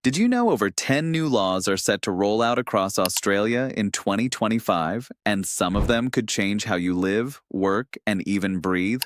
Did you know over 10 new laws are set to roll out across Australia in 2025, and some of them could change how you live, work, and even breathe?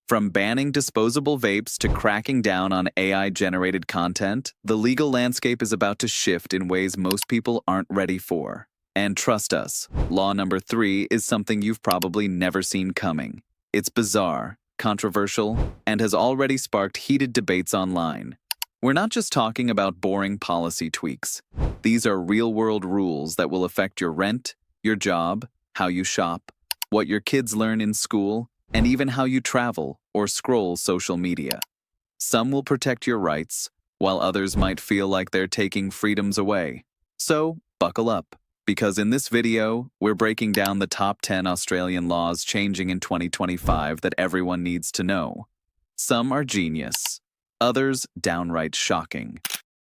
From banning disposable vapes to cracking down on AI-generated content, the legal landscape is about to shift in ways most people aren't ready for. And trust us, law number 3 is something you've probably never seen coming. It's bizarre, controversial, and has already sparked heated debates online. We're not just talking about boring policy tweaks. These are real-world rules that will affect your rent, your job, how you shop, what your kids learn in school, and even how you travel or scroll social media. Some will protect your rights, while others might feel like they're taking freedoms away. So, buckle up, because in this video, we're breaking down the top 10 Australian laws changing in 2025 that everyone needs to know. Some are genius. Others downright shocking.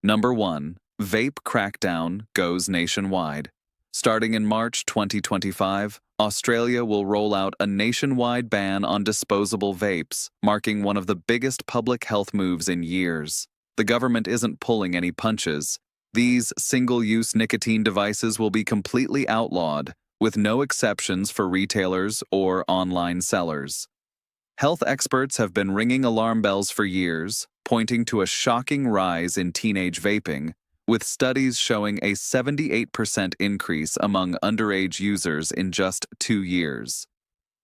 Number 1. Vape crackdown goes nationwide. Starting in March 2025, Australia will roll out a nationwide ban on disposable vapes, marking one of the biggest public health moves in years. The government isn't pulling any punches. These single-use nicotine devices will be completely outlawed, with no exceptions for retailers or online sellers. Health experts have been ringing alarm bells for years, pointing to a shocking rise in teenage vaping, with studies showing a 78% increase among underage users in just 2 years.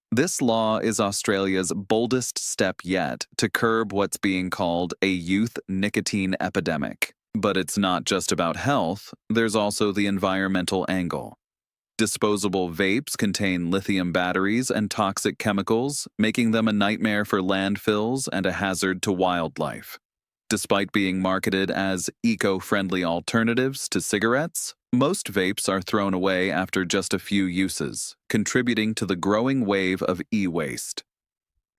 This law is Australia's boldest step yet to curb what's being called a youth nicotine epidemic. But it's not just about health, there's also the environmental angle. Disposable vapes contain lithium batteries and toxic chemicals, making them a nightmare for landfills and a hazard to wildlife. Despite being marketed as eco-friendly alternatives to cigarettes, most vapes are thrown away after just a few uses, contributing to the growing wave of e-waste.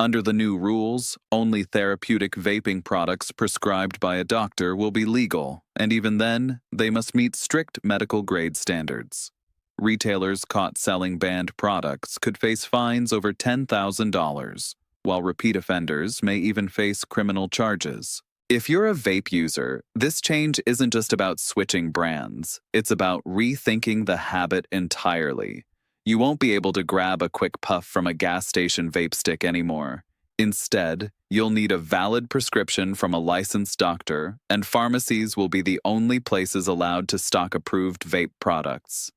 Under the new rules, only therapeutic vaping products prescribed by a doctor will be legal, and even then, they must meet strict medical-grade standards. Retailers caught selling banned products could face fines over $10,000, while repeat offenders may even face criminal charges. If you're a vape user, this change isn't just about switching brands. It's about rethinking the habit entirely. You won't be able to grab a quick puff from a gas station vape stick anymore. Instead, you'll need a valid prescription from a licensed doctor, and pharmacies will be the only places allowed to stock approved vape products.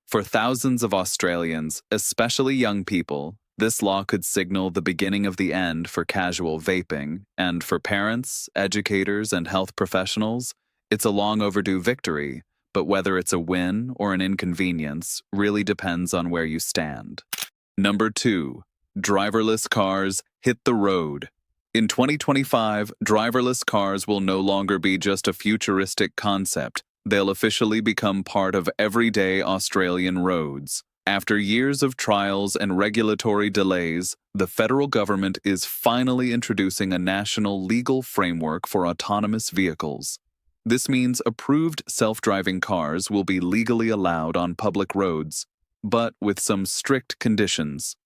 For thousands of Australians, especially young people, this law could signal the beginning of the end for casual vaping, and for parents, educators, and health professionals, it's a long overdue victory, but whether it's a win or an inconvenience really depends on where you stand. Number 2. Driverless cars hit the road. In 2025, driverless cars will no longer be just a futuristic concept. They'll officially become part of everyday Australian roads. After years of trials and regulatory delays, the federal government is finally introducing a national legal framework for autonomous vehicles. This means approved self-driving cars will be legally allowed on public roads, but with some strict conditions.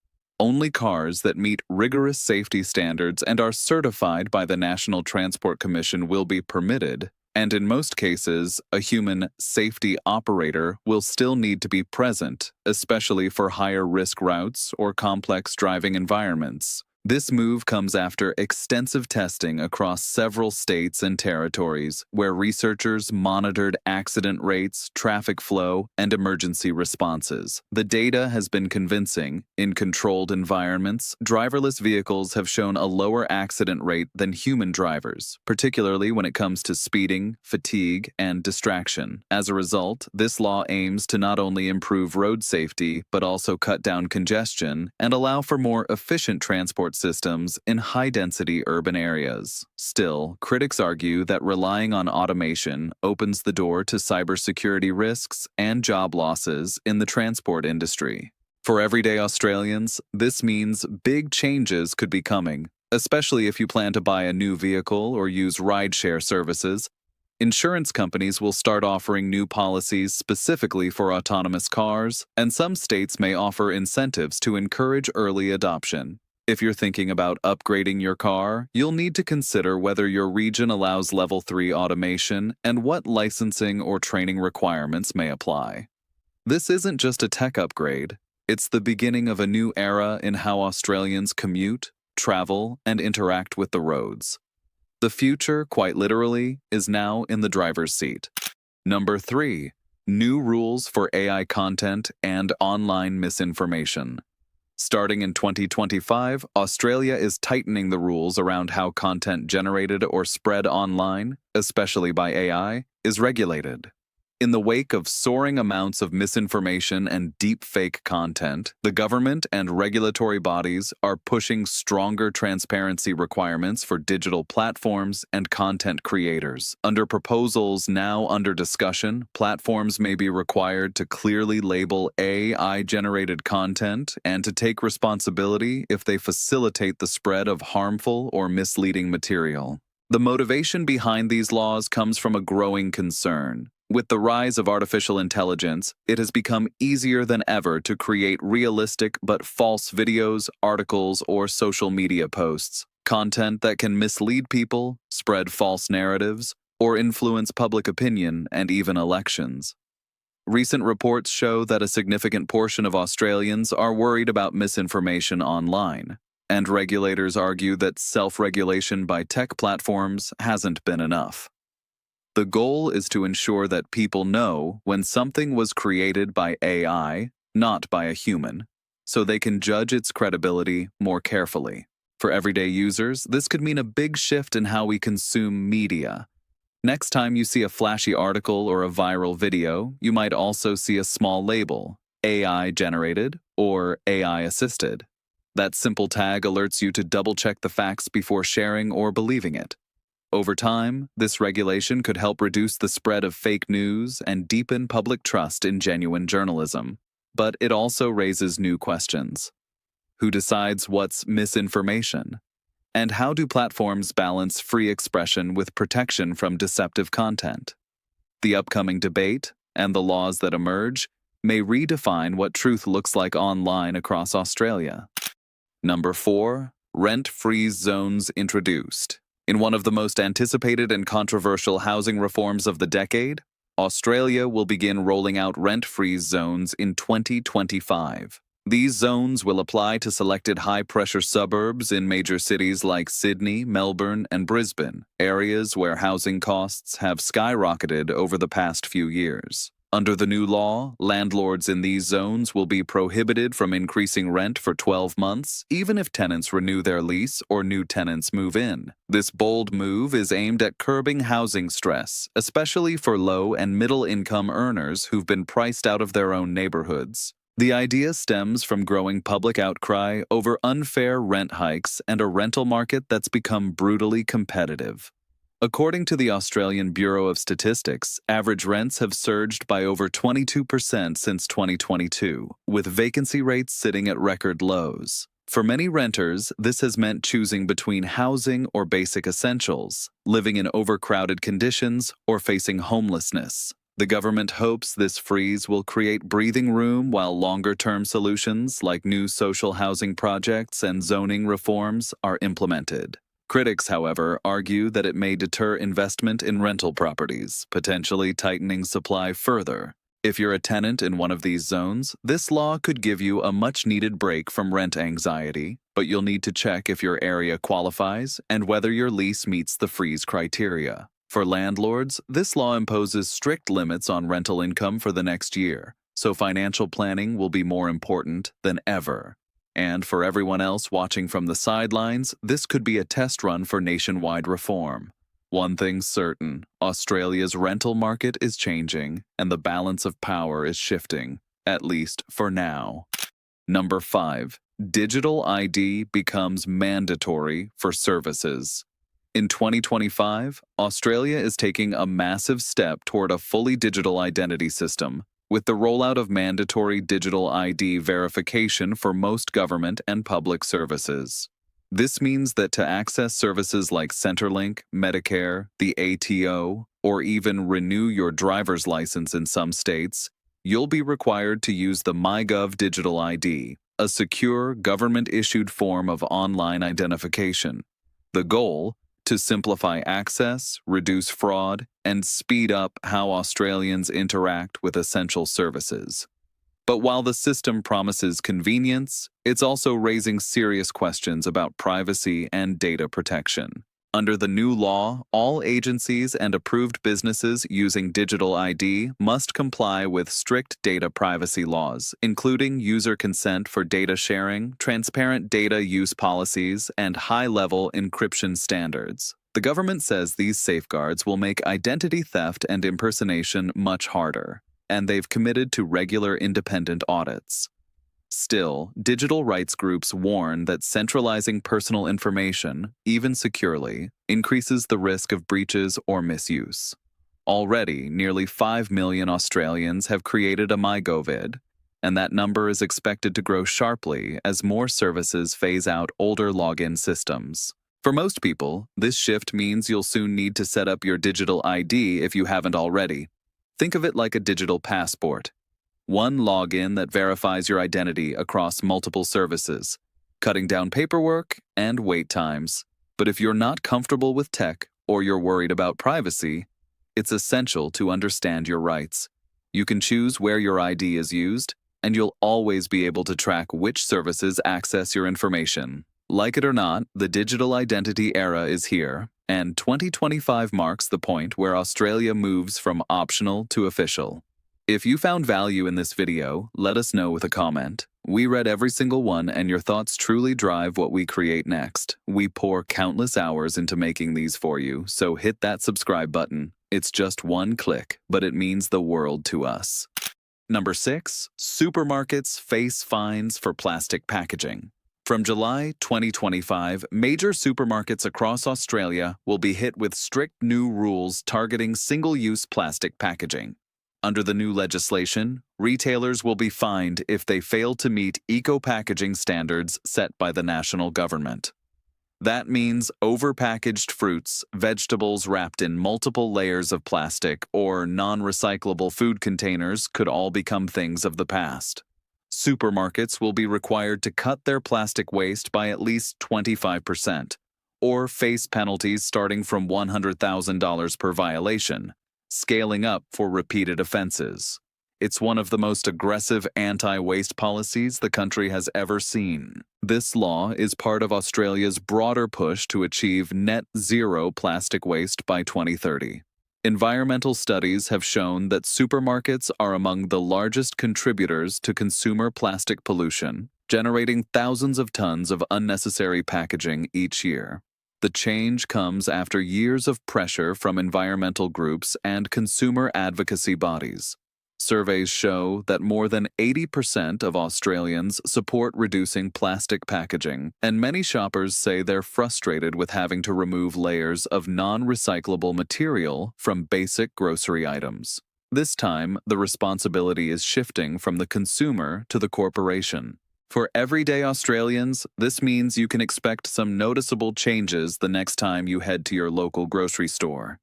Only cars that meet rigorous safety standards and are certified by the National Transport Commission will be permitted, and in most cases, a human safety operator will still need to be present, especially for higher-risk routes or complex driving environments. This move comes after extensive testing across several states and territories, where researchers monitored accident rates, traffic flow, and emergency responses. The data has been convincing. In controlled environments, driverless vehicles have shown a lower accident rate than human drivers, particularly when it comes to speeding, fatigue, and distraction. As a result, this law aims to not only improve road safety, but also cut down congestion and allow for more efficient transport systems in high-density urban areas. Still, critics argue that relying on automation opens the door to cybersecurity risks and job losses in the transport industry. For everyday Australians, this means big changes could be coming, especially if you plan to buy a new vehicle or use rideshare services. Insurance companies will start offering new policies specifically for autonomous cars, and some states may offer incentives to encourage early adoption. If you're thinking about upgrading your car, you'll need to consider whether your region allows Level 3 automation and what licensing or training requirements may apply. This isn't just a tech upgrade, it's the beginning of a new era in how Australians commute, travel, and interact with the roads. The future, quite literally, is now in the driver's seat. Number 3. New rules for AI content and online misinformation. Starting in 2025, Australia is tightening the rules around how content generated or spread online, especially by AI, is regulated. In the wake of soaring amounts of misinformation and deep-fake content, the government and regulatory bodies are pushing stronger transparency requirements for digital platforms and content creators. Under proposals now under discussion, platforms may be required to clearly label AI-generated content and to take responsibility if they facilitate the spread of harmful or misleading material. The motivation behind these laws comes from a growing concern. With the rise of artificial intelligence, it has become easier than ever to create realistic but false videos, articles, or social media posts, content that can mislead people, spread false narratives, or influence public opinion and even elections. Recent reports show that a significant portion of Australians are worried about misinformation online, and regulators argue that self-regulation by tech platforms hasn't been enough. The goal is to ensure that people know when something was created by AI, not by a human, so they can judge its credibility more carefully. For everyday users, this could mean a big shift in how we consume media. Next time you see a flashy article or a viral video, you might also see a small label, AI-generated or AI-assisted. That simple tag alerts you to double-check the facts before sharing or believing it. Over time, this regulation could help reduce the spread of fake news and deepen public trust in genuine journalism. But it also raises new questions. Who decides what's misinformation? And how do platforms balance free expression with protection from deceptive content? The upcoming debate and the laws that emerge may redefine what truth looks like online across Australia. Number 4. Rent-free zones introduced. In one of the most anticipated and controversial housing reforms of the decade, Australia will begin rolling out rent-free zones in 2025. These zones will apply to selected high-pressure suburbs in major cities like Sydney, Melbourne, and Brisbane, areas where housing costs have skyrocketed over the past few years. Under the new law, landlords in these zones will be prohibited from increasing rent for 12 months, even if tenants renew their lease or new tenants move in. This bold move is aimed at curbing housing stress, especially for low and middle-income earners who've been priced out of their own neighborhoods. The idea stems from growing public outcry over unfair rent hikes and a rental market that's become brutally competitive. According to the Australian Bureau of Statistics, average rents have surged by over 22% since 2022, with vacancy rates sitting at record lows. For many renters, this has meant choosing between housing or basic essentials, living in overcrowded conditions, or facing homelessness. The government hopes this freeze will create breathing room while longer-term solutions like new social housing projects and zoning reforms are implemented. Critics, however, argue that it may deter investment in rental properties, potentially tightening supply further. If you're a tenant in one of these zones, this law could give you a much-needed break from rent anxiety, but you'll need to check if your area qualifies and whether your lease meets the freeze criteria. For landlords, this law imposes strict limits on rental income for the next year, so financial planning will be more important than ever. And for everyone else watching from the sidelines, this could be a test run for nationwide reform. One thing's certain, Australia's rental market is changing, and the balance of power is shifting, at least for now. Number 5. Digital ID becomes mandatory for services. In 2025, Australia is taking a massive step toward a fully digital identity system, with the rollout of mandatory digital ID verification for most government and public services. This means that to access services like Centrelink, Medicare, the ATO, or even renew your driver's license in some states, you'll be required to use the MyGov digital ID. a secure, government-issued form of online identification. The goal? To simplify access, reduce fraud, and speed up how Australians interact with essential services. But while the system promises convenience, it's also raising serious questions about privacy and data protection. Under the new law, all agencies and approved businesses using digital ID must comply with strict data privacy laws, including user consent for data sharing, transparent data use policies, and high-level encryption standards. The government says these safeguards will make identity theft and impersonation much harder, and they've committed to regular independent audits. Still, digital rights groups warn that centralizing personal information, even securely, increases the risk of breaches or misuse. Already, nearly 5 million Australians have created a MyGovID, and that number is expected to grow sharply as more services phase out older login systems. For most people, this shift means you'll soon need to set up your digital ID if you haven't already. Think of it like a digital passport. One login that verifies your identity across multiple services, cutting down paperwork and wait times. But if you're not comfortable with tech or you're worried about privacy, it's essential to understand your rights. You can choose where your ID is used, and you'll always be able to track which services access your information. Like it or not, the digital identity era is here, and 2025 marks the point where Australia moves from optional to official. If you found value in this video, let us know with a comment. We read every single one, and your thoughts truly drive what we create next. We pour countless hours into making these for you, so hit that subscribe button. It's just one click, but it means the world to us. Number 6, supermarkets face fines for plastic packaging. From July 2025, major supermarkets across Australia will be hit with strict new rules targeting single-use plastic packaging. Under the new legislation, retailers will be fined if they fail to meet eco-packaging standards set by the national government. That means overpackaged fruits, vegetables wrapped in multiple layers of plastic, or non-recyclable food containers could all become things of the past. Supermarkets will be required to cut their plastic waste by at least 25%, or face penalties starting from $100,000 per violation, scaling up for repeated offenses. It's one of the most aggressive anti-waste policies the country has ever seen. This law is part of Australia's broader push to achieve net zero plastic waste by 2030. Environmental studies have shown that supermarkets are among the largest contributors to consumer plastic pollution, generating thousands of tons of unnecessary packaging each year. The change comes after years of pressure from environmental groups and consumer advocacy bodies. Surveys show that more than 80% of Australians support reducing plastic packaging, and many shoppers say they're frustrated with having to remove layers of non-recyclable material from basic grocery items. This time, the responsibility is shifting from the consumer to the corporation. For everyday Australians, this means you can expect some noticeable changes the next time you head to your local grocery store.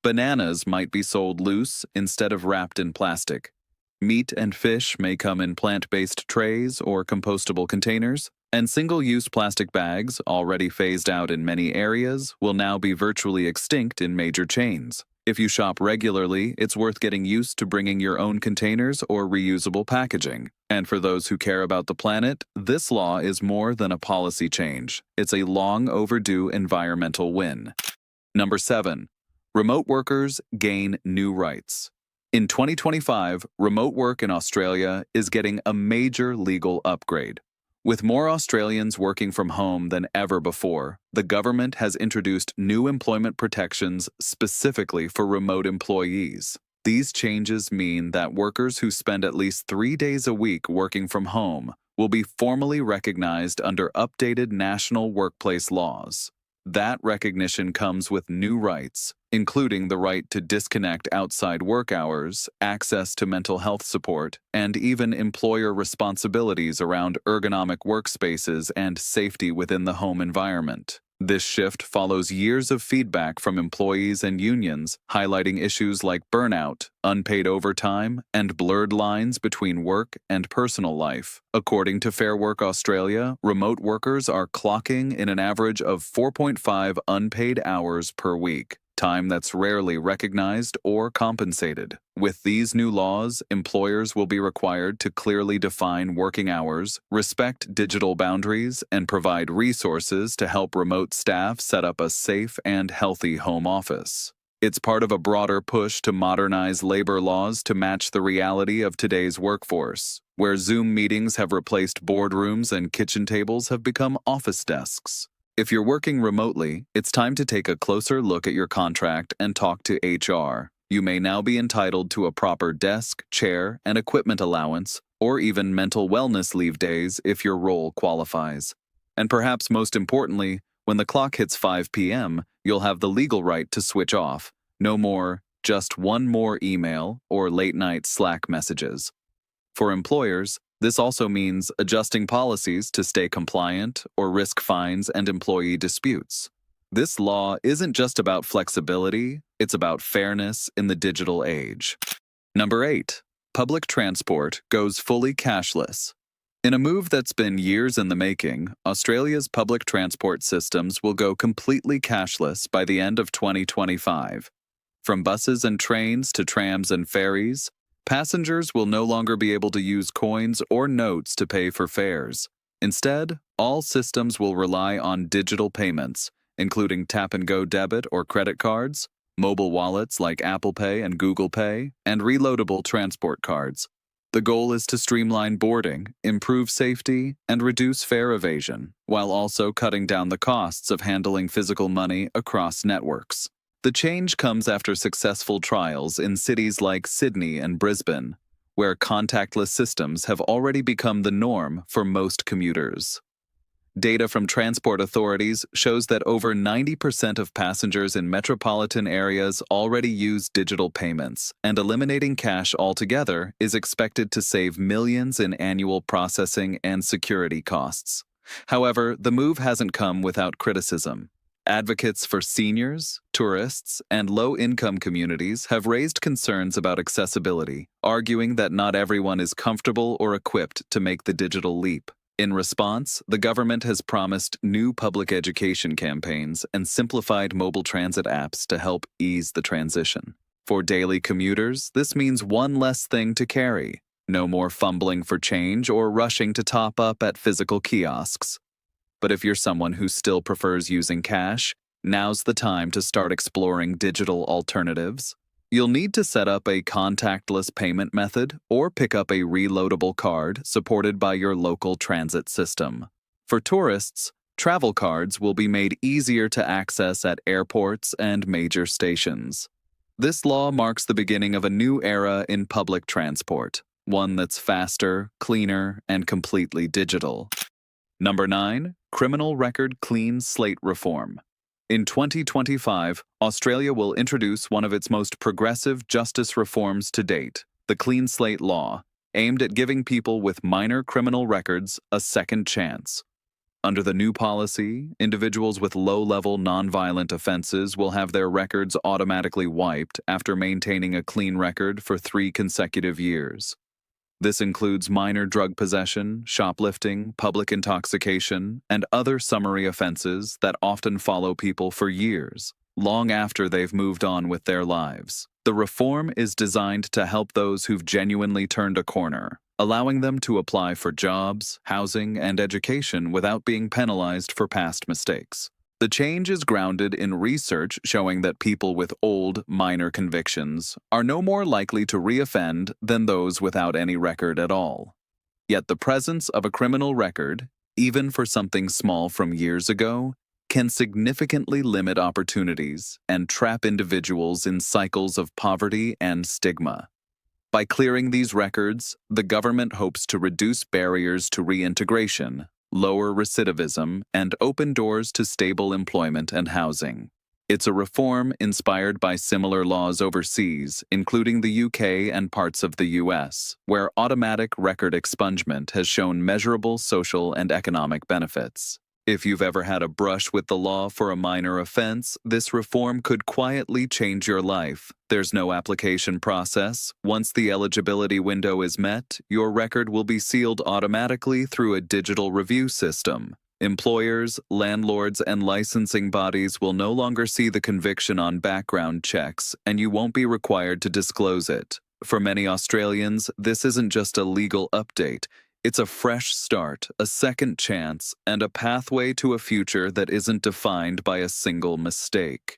Bananas might be sold loose instead of wrapped in plastic. Meat and fish may come in plant-based trays or compostable containers, and single-use plastic bags, already phased out in many areas, will now be virtually extinct in major chains. If you shop regularly, it's worth getting used to bringing your own containers or reusable packaging. And for those who care about the planet, this law is more than a policy change. It's a long overdue environmental win. Number 7. Remote workers gain new rights. In 2025, remote work in Australia is getting a major legal upgrade. With more Australians working from home than ever before, the government has introduced new employment protections specifically for remote employees. These changes mean that workers who spend at least 3 days a week working from home will be formally recognized under updated national workplace laws. That recognition comes with new rights, including the right to disconnect outside work hours, access to mental health support, and even employer responsibilities around ergonomic workspaces and safety within the home environment. This shift follows years of feedback from employees and unions, highlighting issues like burnout, unpaid overtime, and blurred lines between work and personal life. According to Fair Work Australia, remote workers are clocking in an average of 4.5 unpaid hours per week, time that's rarely recognized or compensated. With these new laws, employers will be required to clearly define working hours, respect digital boundaries, and provide resources to help remote staff set up a safe and healthy home office. It's part of a broader push to modernize labor laws to match the reality of today's workforce, where Zoom meetings have replaced boardrooms and kitchen tables have become office desks. If you're working remotely, it's time to take a closer look at your contract and talk to HR. You may now be entitled to a proper desk, chair, and equipment allowance, or even mental wellness leave days if your role qualifies. And perhaps most importantly, when the clock hits 5 p.m., you'll have the legal right to switch off. No more, just one more email or late-night Slack messages. For employers, this also means adjusting policies to stay compliant or risk fines and employee disputes. This law isn't just about flexibility, it's about fairness in the digital age. Number 8. Public transport goes fully cashless. In a move that's been years in the making, Australia's public transport systems will go completely cashless by the end of 2025. From buses and trains to trams and ferries, passengers will no longer be able to use coins or notes to pay for fares. Instead, all systems will rely on digital payments, including tap-and-go debit or credit cards, mobile wallets like Apple Pay and Google Pay, and reloadable transport cards. The goal is to streamline boarding, improve safety, and reduce fare evasion, while also cutting down the costs of handling physical money across networks. The change comes after successful trials in cities like Sydney and Brisbane, where contactless systems have already become the norm for most commuters. Data from transport authorities shows that over 90% of passengers in metropolitan areas already use digital payments, and eliminating cash altogether is expected to save millions in annual processing and security costs. However, the move hasn't come without criticism. Advocates for seniors, tourists, and low-income communities have raised concerns about accessibility, arguing that not everyone is comfortable or equipped to make the digital leap. In response, the government has promised new public education campaigns and simplified mobile transit apps to help ease the transition. For daily commuters, this means one less thing to carry. No more fumbling for change or rushing to top up at physical kiosks. But if you're someone who still prefers using cash, now's the time to start exploring digital alternatives. You'll need to set up a contactless payment method or pick up a reloadable card supported by your local transit system. For tourists, travel cards will be made easier to access at airports and major stations. This law marks the beginning of a new era in public transport, one that's faster, cleaner, and completely digital. Number 9. Criminal Record Clean Slate Reform. In 2025, Australia will introduce one of its most progressive justice reforms to date, the Clean Slate Law, aimed at giving people with minor criminal records a second chance. Under the new policy, individuals with low-level nonviolent offenses will have their records automatically wiped after maintaining a clean record for 3 consecutive years. This includes minor drug possession, shoplifting, public intoxication, and other summary offenses that often follow people for years, long after they've moved on with their lives. The reform is designed to help those who've genuinely turned a corner, allowing them to apply for jobs, housing, and education without being penalized for past mistakes. The change is grounded in research showing that people with old, minor convictions are no more likely to reoffend than those without any record at all. Yet the presence of a criminal record, even for something small from years ago, can significantly limit opportunities and trap individuals in cycles of poverty and stigma. By clearing these records, the government hopes to reduce barriers to reintegration, lower recidivism, and open doors to stable employment and housing. It's a reform inspired by similar laws overseas, including the UK and parts of the US, where automatic record expungement has shown measurable social and economic benefits. If you've ever had a brush with the law for a minor offense, this reform could quietly change your life. There's no application process. Once the eligibility window is met, your record will be sealed automatically through a digital review system. Employers, landlords, and licensing bodies will no longer see the conviction on background checks, and you won't be required to disclose it. For many Australians, this isn't just a legal update. It's a fresh start, a second chance, and a pathway to a future that isn't defined by a single mistake.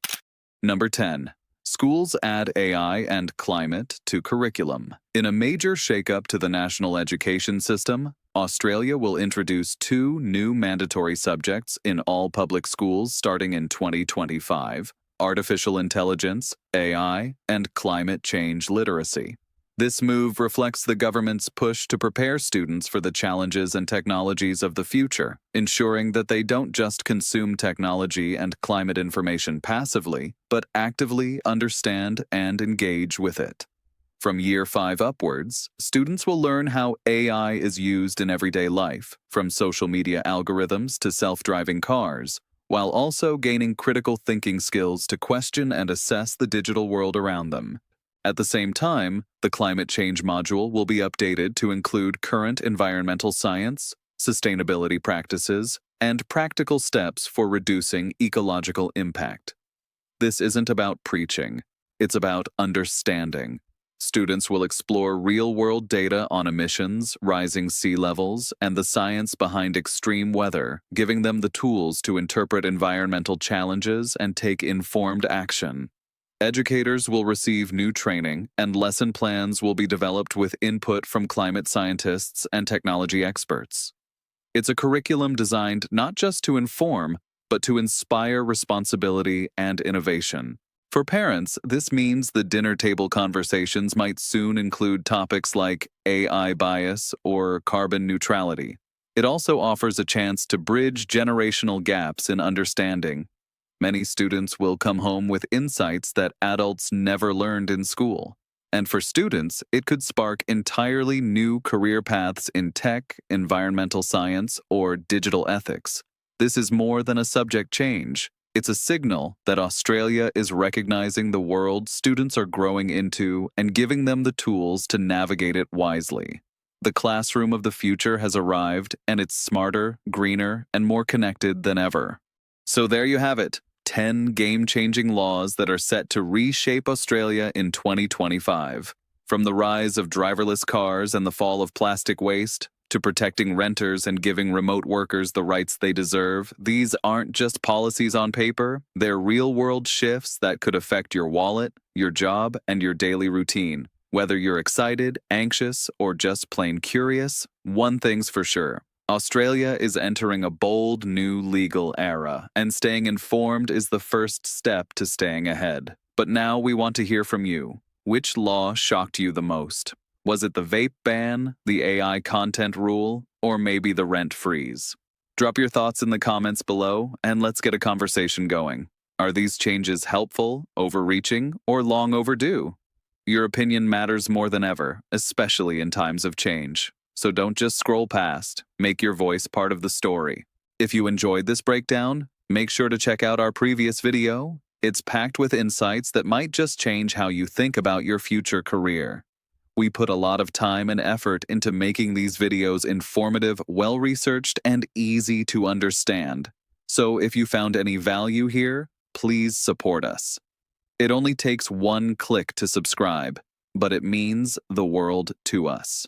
Number 10. Schools add AI and climate to curriculum. In a major shakeup to the national education system, Australia will introduce 2 new mandatory subjects in all public schools starting in 2025: artificial intelligence, AI, and climate change literacy. This move reflects the government's push to prepare students for the challenges and technologies of the future, ensuring that they don't just consume technology and climate information passively, but actively understand and engage with it. From year 5 upwards, students will learn how AI is used in everyday life, from social media algorithms to self-driving cars, while also gaining critical thinking skills to question and assess the digital world around them. At the same time, the climate change module will be updated to include current environmental science, sustainability practices, and practical steps for reducing ecological impact. This isn't about preaching, it's about understanding. Students will explore real-world data on emissions, rising sea levels, and the science behind extreme weather, giving them the tools to interpret environmental challenges and take informed action. Educators will receive new training, and lesson plans will be developed with input from climate scientists and technology experts. It's a curriculum designed not just to inform, but to inspire responsibility and innovation. For parents, this means the dinner table conversations might soon include topics like AI bias or carbon neutrality. It also offers a chance to bridge generational gaps in understanding. Many students will come home with insights that adults never learned in school. And for students, it could spark entirely new career paths in tech, environmental science, or digital ethics. This is more than a subject change. It's a signal that Australia is recognizing the world students are growing into and giving them the tools to navigate it wisely. The classroom of the future has arrived, and it's smarter, greener, and more connected than ever. So there you have it. 10 game-changing laws that are set to reshape Australia in 2025. From the rise of driverless cars and the fall of plastic waste, to protecting renters and giving remote workers the rights they deserve, these aren't just policies on paper, they're real-world shifts that could affect your wallet, your job, and your daily routine. Whether you're excited, anxious, or just plain curious, one thing's for sure. Australia is entering a bold new legal era, and staying informed is the first step to staying ahead. But now we want to hear from you. Which law shocked you the most? Was it the vape ban, the AI content rule, or maybe the rent freeze? Drop your thoughts in the comments below, and let's get a conversation going. Are these changes helpful, overreaching, or long overdue? Your opinion matters more than ever, especially in times of change. So don't just scroll past, make your voice part of the story. If you enjoyed this breakdown, make sure to check out our previous video. It's packed with insights that might just change how you think about your future career. We put a lot of time and effort into making these videos informative, well-researched, and easy to understand. So if you found any value here, please support us. It only takes one click to subscribe, but it means the world to us.